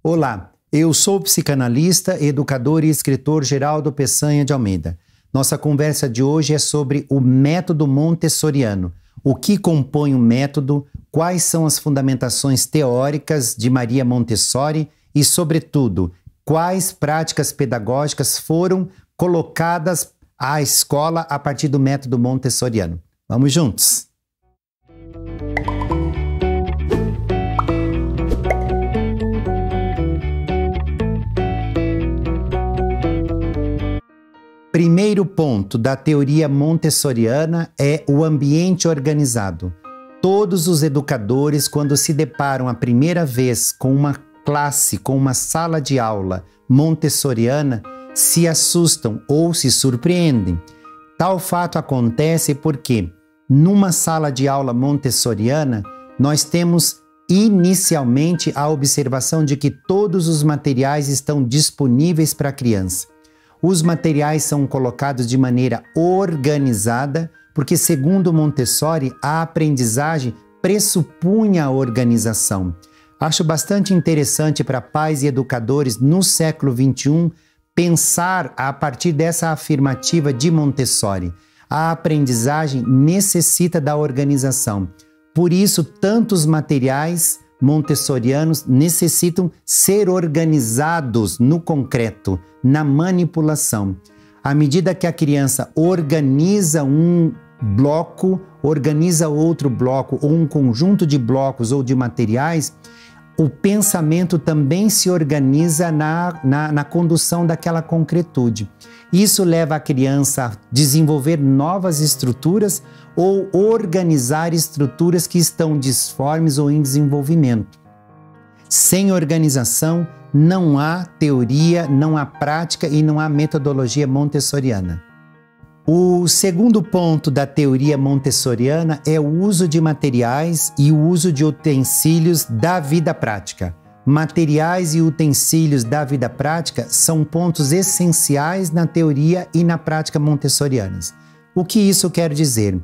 Olá, eu sou o psicanalista, educador e escritor Geraldo Peçanha de Almeida. Nossa conversa de hoje é sobre o método montessoriano. O que compõe o método, quais são as fundamentações teóricas de Maria Montessori e, sobretudo, quais práticas pedagógicas foram colocadas à escola a partir do método montessoriano. Vamos juntos! Primeiro ponto da teoria montessoriana é o ambiente organizado. Todos os educadores, quando se deparam a primeira vez com uma classe, com uma sala de aula montessoriana, se assustam ou se surpreendem. Tal fato acontece porque, numa sala de aula montessoriana, nós temos inicialmente a observação de que todos os materiais estão disponíveis para a criança. Os materiais são colocados de maneira organizada, porque, segundo Montessori, a aprendizagem pressupunha a organização. Acho bastante interessante para pais e educadores no século XXI pensar a partir dessa afirmativa de Montessori. A aprendizagem necessita da organização. Por isso, tantos materiais montessorianos necessitam ser organizados no concreto, na manipulação. À medida que a criança organiza um bloco, organiza outro bloco, ou um conjunto de blocos ou de materiais, o pensamento também se organiza na condução daquela concretude. Isso leva a criança a desenvolver novas estruturas ou organizar estruturas que estão disformes ou em desenvolvimento. Sem organização, não há teoria, não há prática e não há metodologia montessoriana. O segundo ponto da teoria montessoriana é o uso de materiais e o uso de utensílios da vida prática. Materiais e utensílios da vida prática são pontos essenciais na teoria e na prática montessorianas. O que isso quer dizer?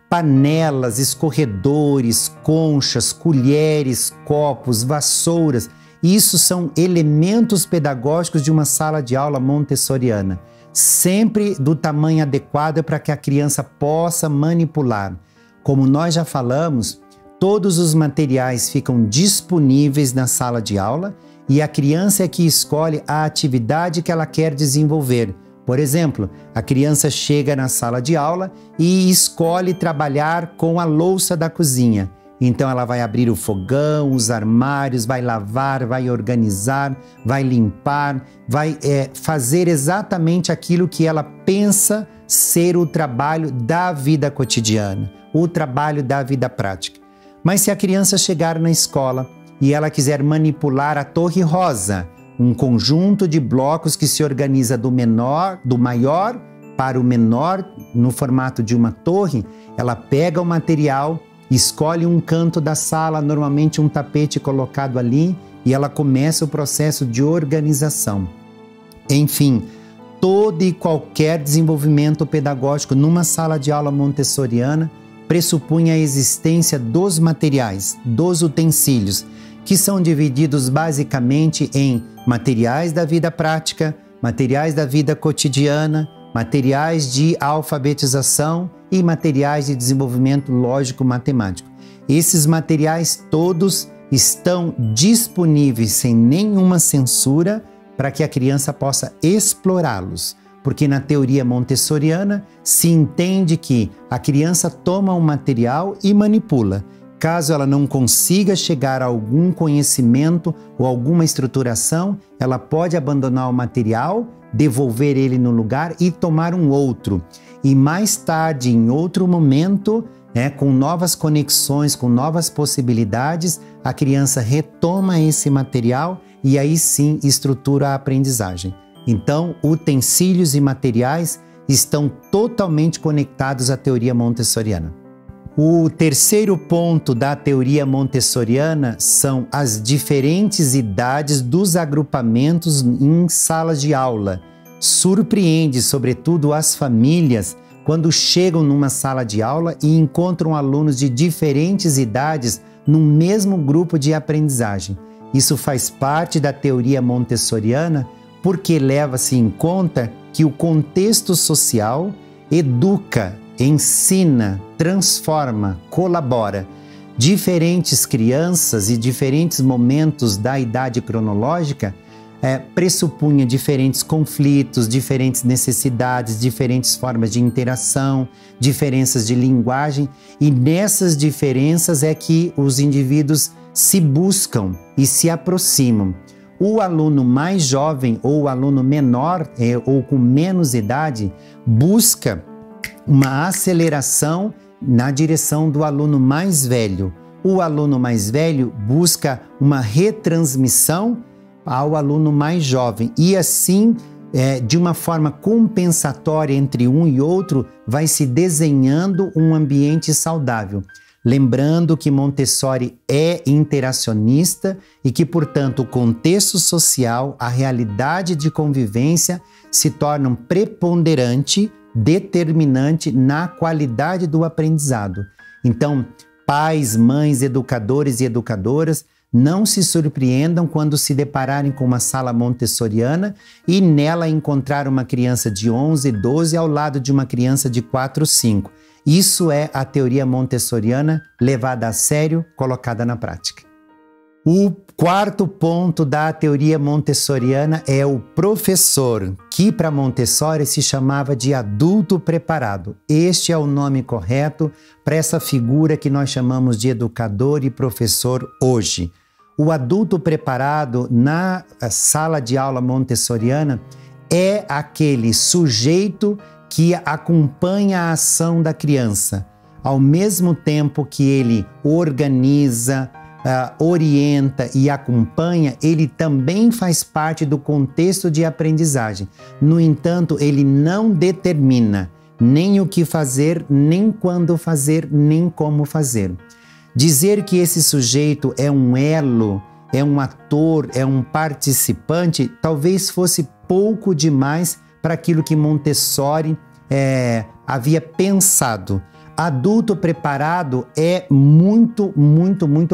Panelas, escorredores, conchas, colheres, copos, vassouras, isso são elementos pedagógicos de uma sala de aula montessoriana, sempre do tamanho adequado para que a criança possa manipular. Como nós já falamos, todos os materiais ficam disponíveis na sala de aula e a criança é que escolhe a atividade que ela quer desenvolver. Por exemplo, a criança chega na sala de aula e escolhe trabalhar com a louça da cozinha. Então ela vai abrir o fogão, os armários, vai lavar, vai organizar, vai limpar, vai fazer exatamente aquilo que ela pensa ser o trabalho da vida cotidiana, o trabalho da vida prática. Mas se a criança chegar na escola e ela quiser manipular a torre rosa, um conjunto de blocos que se organiza do maior para o menor no formato de uma torre, ela pega o material, escolhe um canto da sala, normalmente um tapete colocado ali, e ela começa o processo de organização. Enfim, todo e qualquer desenvolvimento pedagógico numa sala de aula montessoriana pressupõe a existência dos materiais, dos utensílios, que são divididos basicamente em materiais da vida prática, materiais da vida cotidiana, materiais de alfabetização e materiais de desenvolvimento lógico-matemático. Esses materiais todos estão disponíveis sem nenhuma censura para que a criança possa explorá-los, porque na teoria montessoriana se entende que a criança toma um material e manipula. Caso ela não consiga chegar a algum conhecimento ou alguma estruturação, ela pode abandonar o material, devolver ele no lugar e tomar um outro. E mais tarde, em outro momento, com novas conexões, com novas possibilidades, a criança retoma esse material e aí sim estrutura a aprendizagem. Então, utensílios e materiais estão totalmente conectados à teoria montessoriana. O terceiro ponto da teoria montessoriana são as diferentes idades dos agrupamentos em salas de aula. Surpreende, sobretudo, as famílias quando chegam numa sala de aula e encontram alunos de diferentes idades no mesmo grupo de aprendizagem. Isso faz parte da teoria montessoriana porque leva-se em conta que o contexto social educa, ensina, transforma, colabora. Diferentes crianças e diferentes momentos da idade cronológica pressupunha diferentes conflitos, diferentes necessidades, diferentes formas de interação, diferenças de linguagem, e nessas diferenças é que os indivíduos se buscam e se aproximam. O aluno mais jovem ou o aluno menor ou com menos idade busca uma aceleração na direção do aluno mais velho. O aluno mais velho busca uma retransmissão ao aluno mais jovem e assim, de uma forma compensatória entre um e outro, vai se desenhando um ambiente saudável. Lembrando que Montessori é interacionista e que, portanto, o contexto social, a realidade de convivência se tornam preponderante, determinante na qualidade do aprendizado. Então, pais, mães, educadores e educadoras, não se surpreendam quando se depararem com uma sala montessoriana e nela encontrar uma criança de 11, 12 ao lado de uma criança de 4, 5. Isso é a teoria montessoriana levada a sério, colocada na prática. O quarto ponto da teoria montessoriana é o professor, que para Montessori se chamava de adulto preparado. Este é o nome correto para essa figura que nós chamamos de educador e professor hoje. O adulto preparado na sala de aula montessoriana é aquele sujeito que acompanha a ação da criança, ao mesmo tempo que ele organiza, orienta e acompanha, ele também faz parte do contexto de aprendizagem. No entanto, ele não determina nem o que fazer, nem quando fazer, nem como fazer. Dizer que esse sujeito é um elo, é um ator, é um participante, talvez fosse pouco demais para aquilo que Montessori havia pensado. Adulto preparado é muito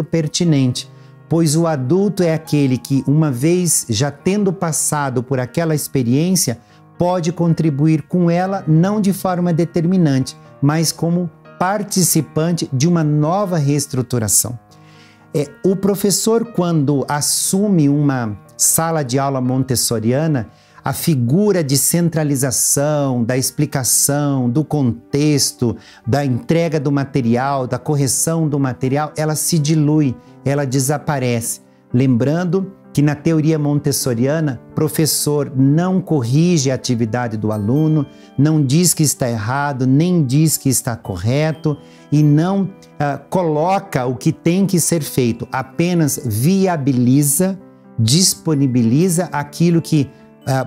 pertinente, pois o adulto é aquele que, uma vez já tendo passado por aquela experiência, pode contribuir com ela não de forma determinante, mas como participante de uma nova reestruturação. O professor, quando assume uma sala de aula montessoriana, a figura de centralização, da explicação, do contexto, da entrega do material, da correção do material, ela se dilui, ela desaparece. Lembrando que na teoria montessoriana, professor não corrige a atividade do aluno, não diz que está errado, nem diz que está correto e não coloca o que tem que ser feito, apenas viabiliza, disponibiliza aquilo que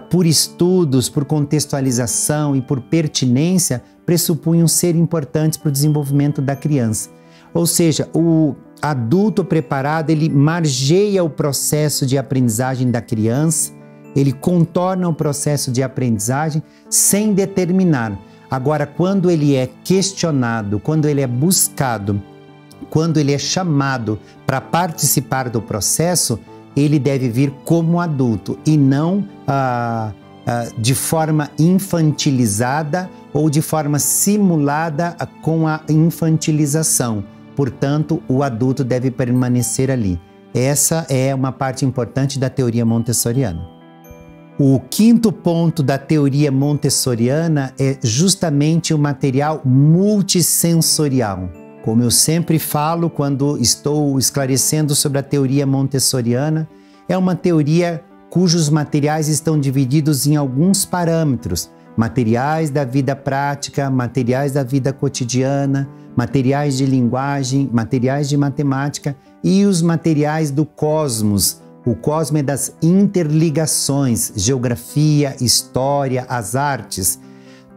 por estudos, por contextualização e por pertinência, pressupunham ser importantes para o desenvolvimento da criança. Ou seja, o adulto preparado, ele margeia o processo de aprendizagem da criança, ele contorna o processo de aprendizagem sem determinar. Agora, quando ele é questionado, quando ele é buscado, quando ele é chamado para participar do processo, ele deve vir como adulto e não de forma infantilizada ou de forma simulada com a infantilização. Portanto, o adulto deve permanecer ali. Essa é uma parte importante da teoria montessoriana. O quinto ponto da teoria montessoriana é justamente o material multissensorial. Como eu sempre falo quando estou esclarecendo sobre a teoria montessoriana, é uma teoria cujos materiais estão divididos em alguns parâmetros: materiais da vida prática, materiais da vida cotidiana, materiais de linguagem, materiais de matemática e os materiais do cosmos. O cosmos é das interligações, geografia, história, as artes.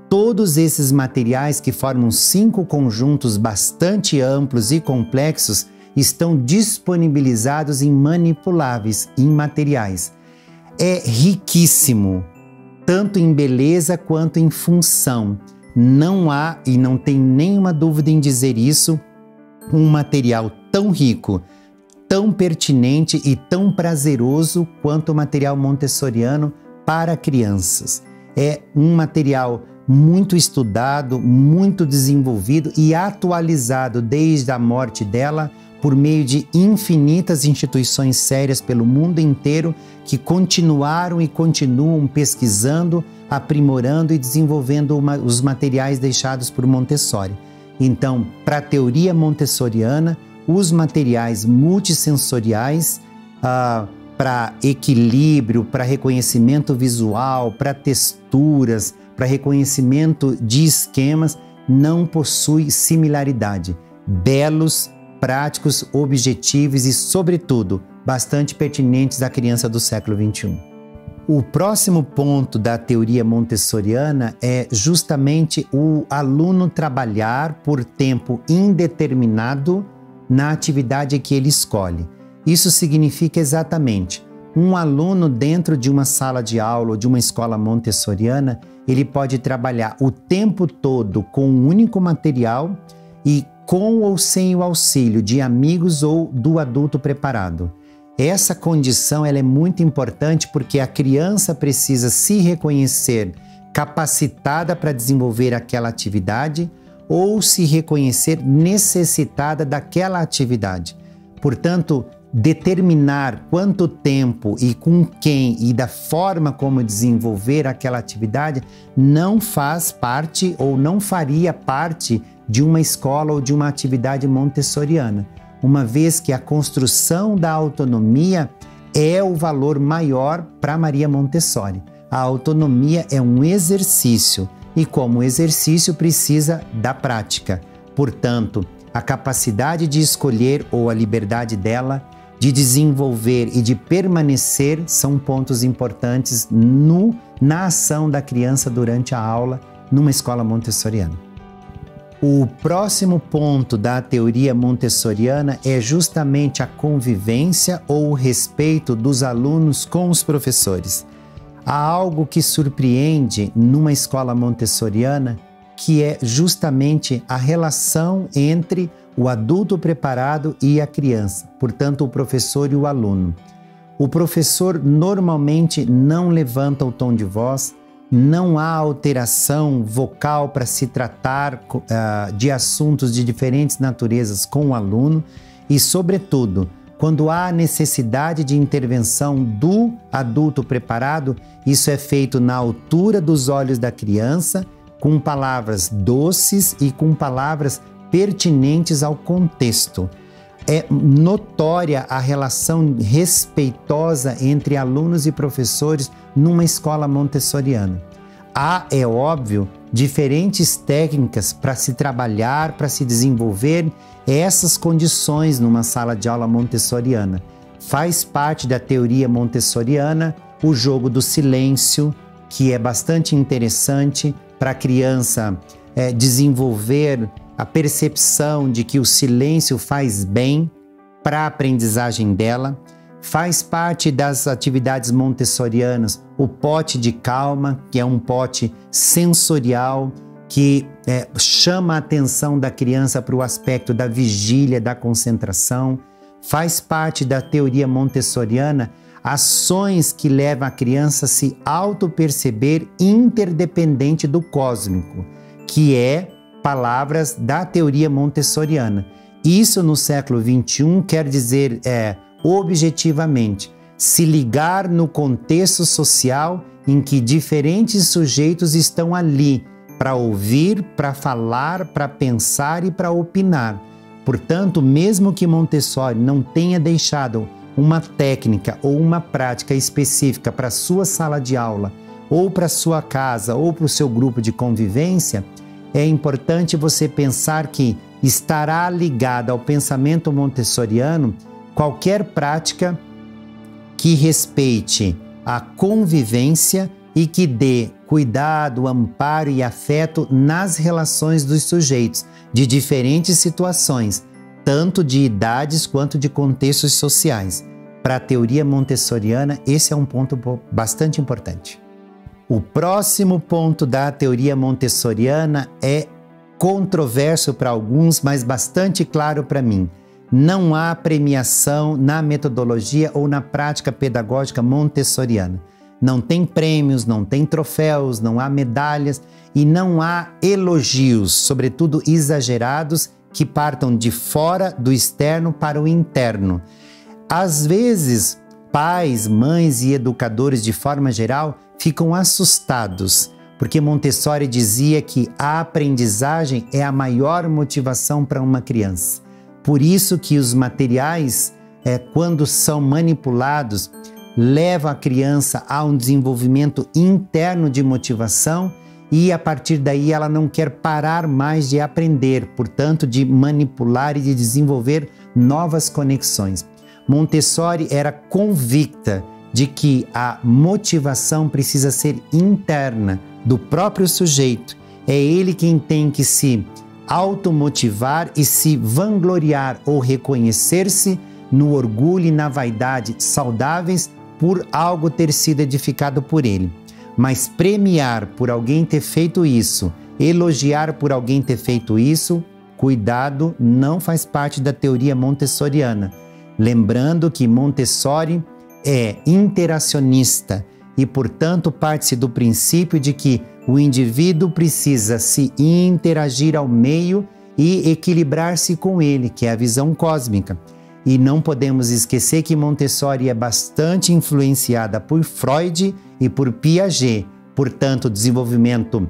Todos esses materiais, que formam 5 conjuntos bastante amplos e complexos, estão disponibilizados em manipuláveis, em materiais. É riquíssimo, tanto em beleza quanto em função. Não há, e não tem nenhuma dúvida em dizer isso, um material tão rico, tão pertinente e tão prazeroso quanto o material montessoriano para crianças. É um material muito estudado, muito desenvolvido e atualizado desde a morte dela por meio de infinitas instituições sérias pelo mundo inteiro que continuaram e continuam pesquisando, aprimorando e desenvolvendo os materiais deixados por Montessori. Então, para a teoria montessoriana, os materiais multissensoriais para equilíbrio, para reconhecimento visual, para texturas, para reconhecimento de esquemas, não possuem similaridade. Belos, práticos, objetivos e, sobretudo, bastante pertinentes à criança do século XXI. O próximo ponto da teoria montessoriana é justamente o aluno trabalhar por tempo indeterminado na atividade que ele escolhe. Isso significa exatamente um aluno dentro de uma sala de aula ou de uma escola montessoriana, ele pode trabalhar o tempo todo com um único material e com ou sem o auxílio de amigos ou do adulto preparado. Essa condição ela é muito importante porque a criança precisa se reconhecer capacitada para desenvolver aquela atividade ou se reconhecer necessitada daquela atividade. Portanto, determinar quanto tempo e com quem e da forma como desenvolver aquela atividade não faz parte ou não faria parte de uma escola ou de uma atividade montessoriana, uma vez que a construção da autonomia é o valor maior para Maria Montessori. A autonomia é um exercício e, como exercício, precisa da prática. Portanto, a capacidade de escolher ou a liberdade dela de desenvolver e de permanecer são pontos importantes na ação da criança durante a aula numa escola montessoriana. O próximo ponto da teoria montessoriana é justamente a convivência ou o respeito dos alunos com os professores. Há algo que surpreende numa escola montessoriana, que é justamente a relação entre o adulto preparado e a criança, portanto, o professor e o aluno. O professor normalmente não levanta o tom de voz, não há alteração vocal para se tratar de assuntos de diferentes naturezas com o aluno e, sobretudo, quando há necessidade de intervenção do adulto preparado, isso é feito na altura dos olhos da criança, com palavras doces e com palavras pertinentes ao contexto. É notória a relação respeitosa entre alunos e professores numa escola montessoriana. Há, é óbvio, diferentes técnicas para se trabalhar, para se desenvolver essas condições numa sala de aula montessoriana. Faz parte da teoria montessoriana o jogo do silêncio, que é bastante interessante para a criança desenvolver a percepção de que o silêncio faz bem para a aprendizagem dela. Faz parte das atividades montessorianas o pote de calma, que é um pote sensorial que chama a atenção da criança para o aspecto da vigília, da concentração. Faz parte da teoria montessoriana ações que levam a criança a se auto-perceber interdependente do cósmico, que é palavras da teoria montessoriana. Isso no século XXI quer dizer objetivamente se ligar no contexto social em que diferentes sujeitos estão ali para ouvir, para falar, para pensar e para opinar. Portanto, mesmo que Montessori não tenha deixado uma técnica ou uma prática específica para a sua sala de aula, ou para a sua casa, ou para o seu grupo de convivência, é importante você pensar que estará ligada ao pensamento montessoriano qualquer prática que respeite a convivência e que dê cuidado, amparo e afeto nas relações dos sujeitos de diferentes situações, tanto de idades quanto de contextos sociais. Para a teoria montessoriana, esse é um ponto bastante importante. O próximo ponto da teoria montessoriana é controverso para alguns, mas bastante claro para mim. não há premiação na metodologia ou na prática pedagógica montessoriana. Não tem prêmios, não tem troféus, não há medalhas e não há elogios, sobretudo exagerados, que partam de fora do externo para o interno. Às vezes, pais, mães e educadores de forma geral ficam assustados, porque Montessori dizia que a aprendizagem é a maior motivação para uma criança. Por isso que os materiais, quando são manipulados, levam a criança a um desenvolvimento interno de motivação e a partir daí ela não quer parar mais de aprender, portanto de manipular e de desenvolver novas conexões. Montessori era convicta de que a motivação precisa ser interna, do próprio sujeito. É ele quem tem que se automotivar e se vangloriar ou reconhecer-se no orgulho e na vaidade saudáveis por algo ter sido edificado por ele. Mas premiar por alguém ter feito isso, elogiar por alguém ter feito isso, cuidado, não faz parte da teoria montessoriana. Lembrando que Montessori é interacionista e, portanto, parte-se do princípio de que o indivíduo precisa se interagir ao meio e equilibrar-se com ele, que é a visão cósmica. E não podemos esquecer que Montessori é bastante influenciada por Freud e por Piaget, portanto, desenvolvimento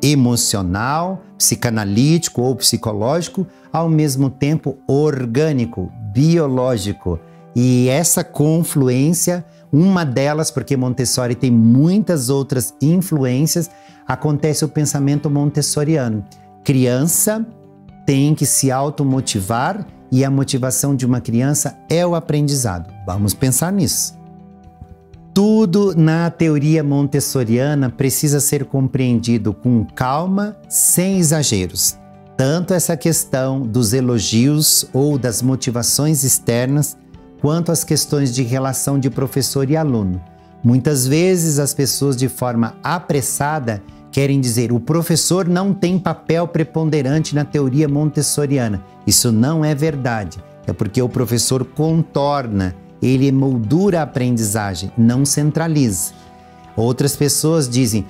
emocional, psicanalítico ou psicológico, ao mesmo tempo orgânico, biológico. E essa confluência, uma delas, porque Montessori tem muitas outras influências, acontece o pensamento montessoriano. Criança tem que se automotivar e a motivação de uma criança é o aprendizado. Vamos pensar nisso. Tudo na teoria montessoriana precisa ser compreendido com calma, sem exageros. Tanto essa questão dos elogios ou das motivações externas, quanto as questões de relação de professor e aluno. Muitas vezes as pessoas de forma apressada querem dizer o professor não tem papel preponderante na teoria montessoriana. Isso não é verdade. É porque o professor contorna, ele emoldura a aprendizagem, não centraliza. Outras pessoas dizem,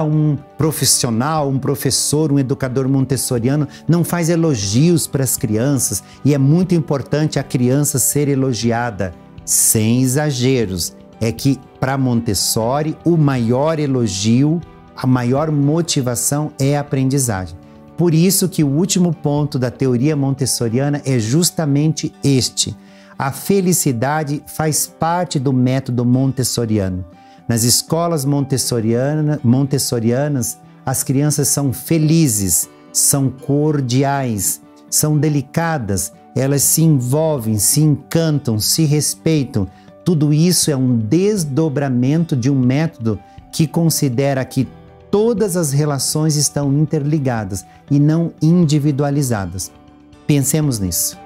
um profissional, um professor, um educador montessoriano não faz elogios para as crianças e é muito importante a criança ser elogiada. Sem exageros, é que para Montessori o maior elogio, a maior motivação é a aprendizagem. Por isso que o último ponto da teoria montessoriana é justamente este. A felicidade faz parte do método montessoriano. Nas escolas montessorianas, as crianças são felizes, são cordiais, são delicadas, elas se envolvem, se encantam, se respeitam. Tudo isso é um desdobramento de um método que considera que todas as relações estão interligadas e não individualizadas. Pensemos nisso.